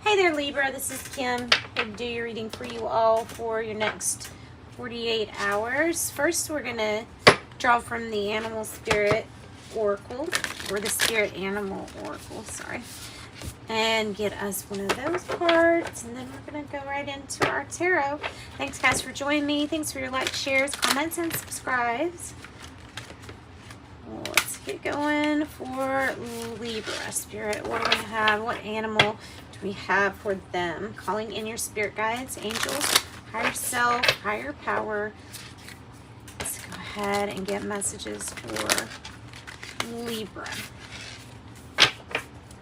Hey there, Libra. This is Kim. Going to do your reading for you all for your next 48 hours. First, we're going to draw from the Animal Spirit Oracle, or the Spirit Animal Oracle, sorry, and get us one of those cards, and then we're going to go right into our tarot. Thanks, guys, for joining me. Thanks for your likes, shares, comments, and subscribes. Let's get going for Libra Spirit. What do we have? What animal do we have for them? Calling in your spirit guides, angels, higher self, higher power. Let's go ahead and get messages for Libra.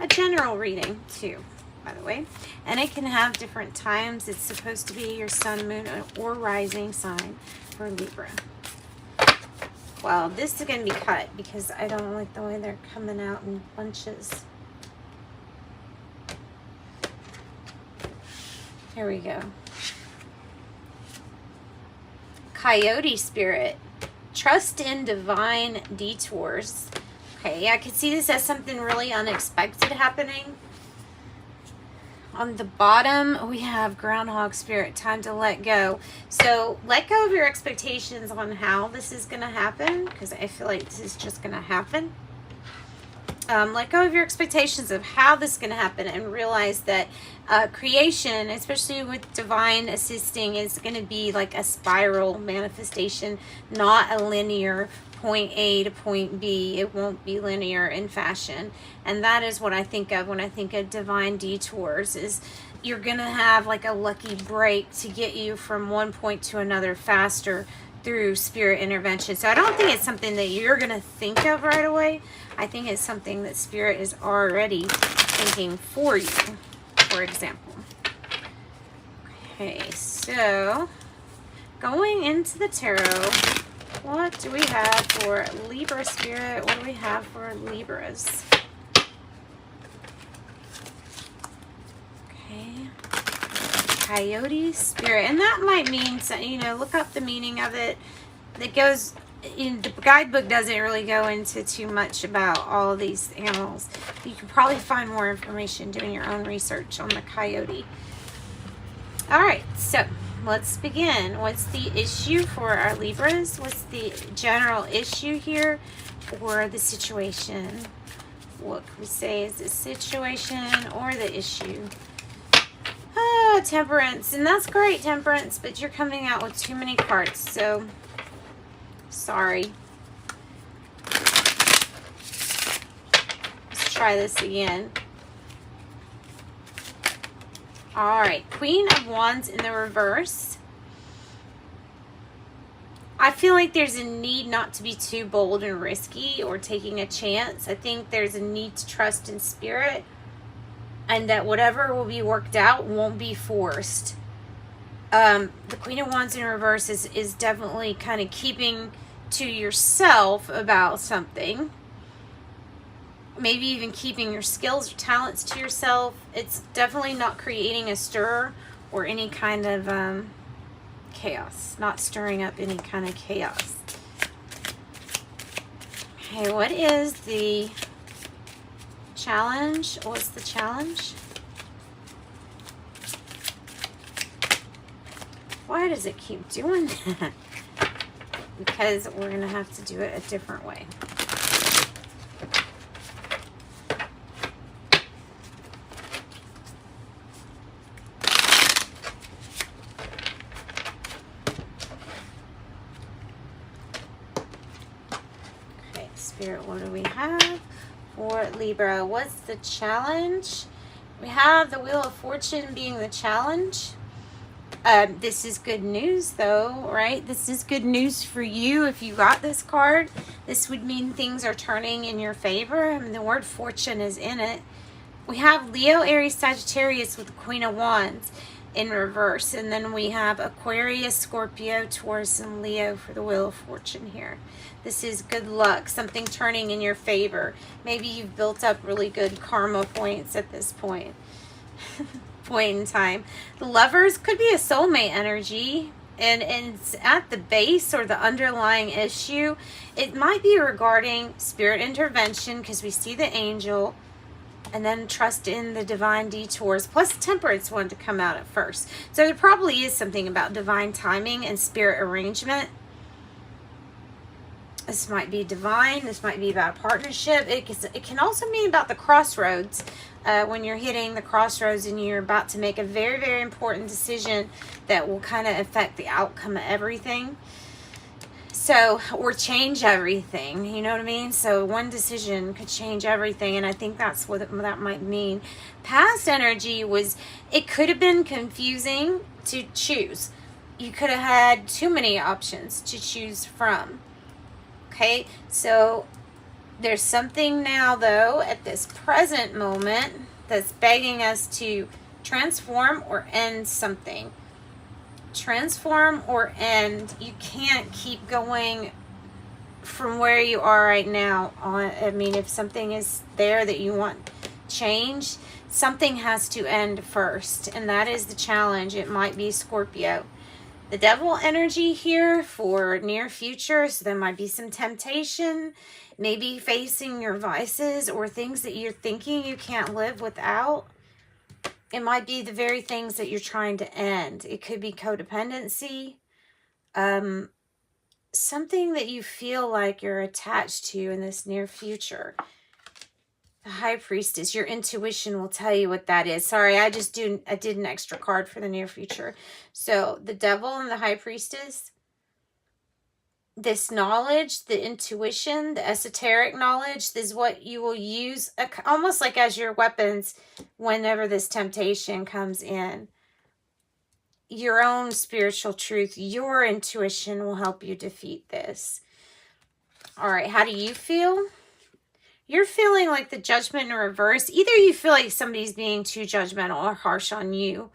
A general reading too, by the way, and it can have different times. It's supposed to be your sun, moon, or rising sign for Libra. Well, this is going to be cut because I don't like the way they're coming out in bunches. Here we go. Coyote Spirit. Trust in divine detours. Okay, I could see this as something really unexpected happening. On the bottom, we have Groundhog Spirit, time to let go. So let go of your expectations on how this is going to happen, because I feel like this is just going to happen. Let go of your expectations of how this is going to happen and realize that creation, especially with divine assisting, is going to be like a spiral manifestation, not a linear point A to point B. It won't be linear in fashion. And that is what I think of when I think of divine detours, is you're going to have like a lucky break to get you from one point to another faster through spirit intervention. So I don't think it's something that you're going to think of right away. I think it's something that spirit is already thinking for you, for example. Okay, so going into the tarot, what do we have for Libra Spirit? What do we have for Libras? Okay. Coyote Spirit. And that might mean, you know, look up the meaning of it. It goes, in the guidebook doesn't really go into too much about all of these animals. You can probably find more information doing your own research on the coyote. All right, so let's begin. What's the issue for our Libras? What's the general issue here for the situation? What can we say is the situation or the issue? Oh, Temperance. And that's great, Temperance, but you're coming out with too many cards, so sorry. Let's try this again. All right, Queen of Wands in the reverse. I feel like there's a need not to be too bold and risky or taking a chance. I think there's a need to trust in spirit, and that whatever will be worked out won't be forced. The Queen of Wands in reverse is definitely kind of keeping to yourself about something. Maybe even keeping your skills or talents to yourself. It's definitely not creating a stir or any kind of chaos. Not stirring up any kind of chaos. Okay, what is the challenge? What's the challenge? Why does it keep doing that? Because we're going to have to do it a different way. Spirit, what do we have for Libra? What's the challenge? We have the Wheel of Fortune being the challenge. This is good news though, right? This is good news for you if you got this card. This would mean things are turning in your favor. I mean, the word fortune is in it. We have Leo, Aries, Sagittarius with the Queen of Wands in reverse. And then we have Aquarius, Scorpio, Taurus, and Leo for the Wheel of Fortune here. This is good luck, something turning in your favor. Maybe you've built up really good karma points at this point in time. The Lovers could be a soulmate energy, and it's at the base or the underlying issue. It might be regarding spirit intervention because we see the angel. And then trust in the divine detours. Plus temperance wanted to come out at first. So there probably is something about divine timing and spirit arrangement. This might be divine. This might be about a partnership. It can also mean about the crossroads. When you're hitting the crossroads and you're about to make a very, very important decision that will kind of affect the outcome of everything. So, or change everything, you know what I mean? So one decision could change everything, and I think that's what that might mean. Past energy was, it could have been confusing to choose. You could have had too many options to choose from. Okay, so there's something now, though, at this present moment that's begging us to transform or end something. Transform or end. You can't keep going from where you are right now. I mean, if something is there that you want change, something has to end first, and that is the challenge. It might be Scorpio. The devil energy here for near future, so there might be some temptation, maybe facing your vices or things that you're thinking you can't live without. It might be the very things that you're trying to end. It could be codependency, something that you feel like you're attached to in this near future. The High Priestess, your intuition will tell you what that is. Sorry, I did an extra card for the near future. So the devil and the High Priestess, this knowledge, the intuition, the esoteric knowledge, this is what you will use almost like as your weapons whenever this temptation comes in. Your own spiritual truth, your intuition will help you defeat this. All right, how do you feel? You're feeling like the Judgment in reverse. Either you feel like somebody's being too judgmental or harsh on you,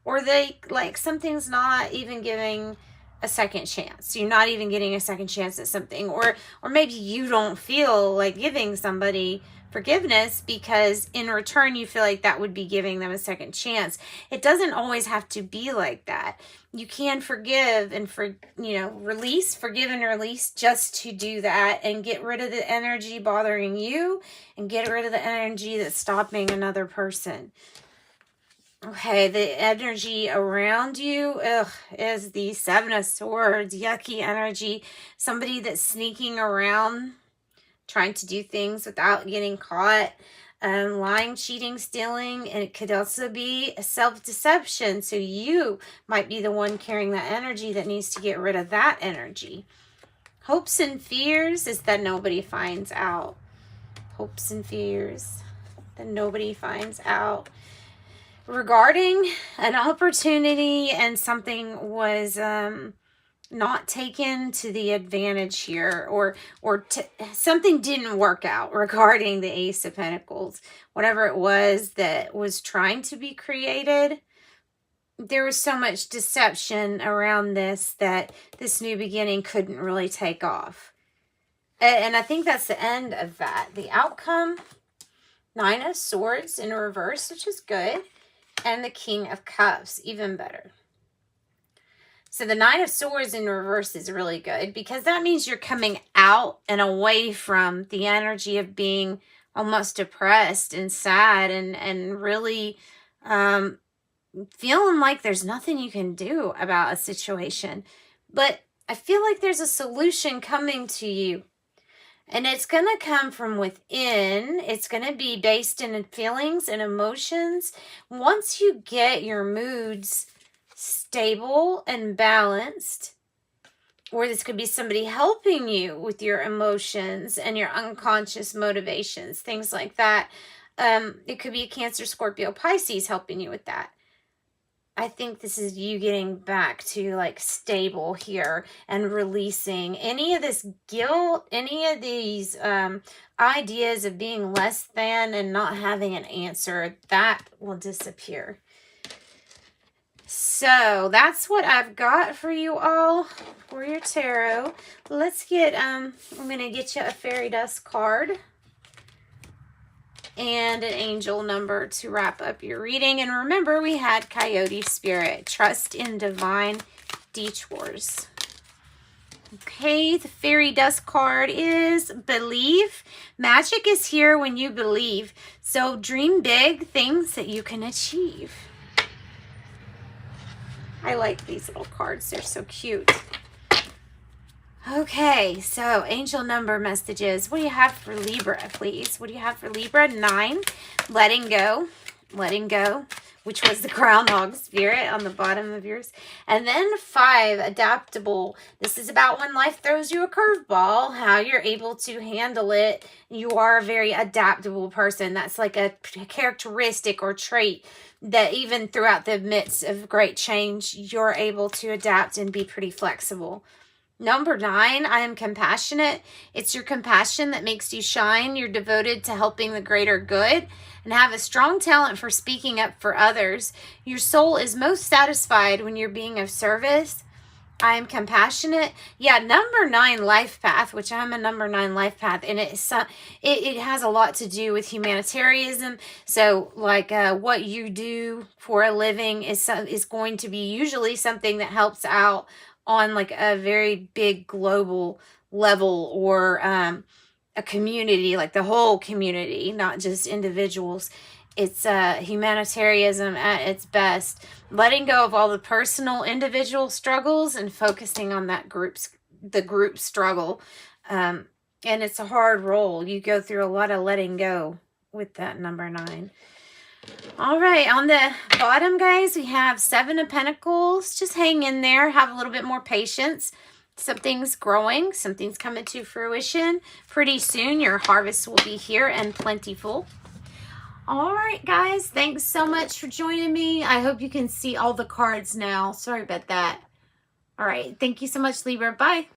or they like something's not even giving a second chance. You're not even getting a second chance at something, or maybe you don't feel like giving somebody forgiveness because in return you feel like that would be giving them a second chance. It doesn't always have to be like that. You can forgive and release, forgive and release just to do that and get rid of the energy bothering you and get rid of the energy that's stopping another person. Okay, the energy around you is the Seven of Swords, yucky energy. Somebody that's sneaking around, trying to do things without getting caught, lying, cheating, stealing, and it could also be a self-deception. So you might be the one carrying that energy that needs to get rid of that energy. Hopes and fears is that nobody finds out. Hopes and fears that nobody finds out. Regarding an opportunity and something was not taken to the advantage here, or something didn't work out regarding the Ace of Pentacles. Whatever it was that was trying to be created, there was so much deception around this that this new beginning couldn't really take off. And I think that's the end of that. The outcome, Nine of Swords in reverse, which is good. And the King of Cups, even better. So the Nine of Swords in reverse is really good because that means you're coming out and away from the energy of being almost depressed and sad and really feeling like there's nothing you can do about a situation. But I feel like there's a solution coming to you. And it's going to come from within. It's going to be based in feelings and emotions. Once you get your moods stable and balanced, or this could be somebody helping you with your emotions and your unconscious motivations, things like that. It could be a Cancer, Scorpio, Pisces helping you with that. I think this is you getting back to like stable here and releasing any of this guilt, any of these ideas of being less than and not having an answer. That will disappear. So that's what I've got for you all for your tarot. Let's get, I'm going to get you a fairy dust card and an angel number to wrap up your reading. And remember, we had Coyote Spirit, trust in divine detours. Okay, the fairy dust card is believe. Magic is here when you believe. So dream big things that you can achieve. I like these little cards. They're so cute. Okay, so angel number messages. What do you have for Libra, please? What do you have for Libra? 9, letting go, which was the groundhog spirit on the bottom of yours. And then 5, adaptable. This is about when life throws you a curveball, how you're able to handle it. You are a very adaptable person. That's like a characteristic or trait that even throughout the midst of great change, you're able to adapt and be pretty flexible. Number 9, I am compassionate. It's your compassion that makes you shine. You're devoted to helping the greater good and have a strong talent for speaking up for others. Your soul is most satisfied when you're being of service. I am compassionate. Yeah, number 9 life path, which I'm a number 9 life path, and it has a lot to do with humanitarianism. So like what you do for a living is going to be usually something that helps out on like a very big global level, or a community, like the whole community, not just individuals. It's humanitarianism at its best, letting go of all the personal individual struggles and focusing on that the group struggle. And it's a hard role. You go through a lot of letting go with that number 9. All right, on the bottom, guys, we have 7 of Pentacles. Just hang in there. Have a little bit more patience. Something's growing. Something's coming to fruition. Pretty soon, your harvest will be here and plentiful. All right, guys, thanks so much for joining me. I hope you can see all the cards now. Sorry about that. All right, thank you so much, Libra. Bye.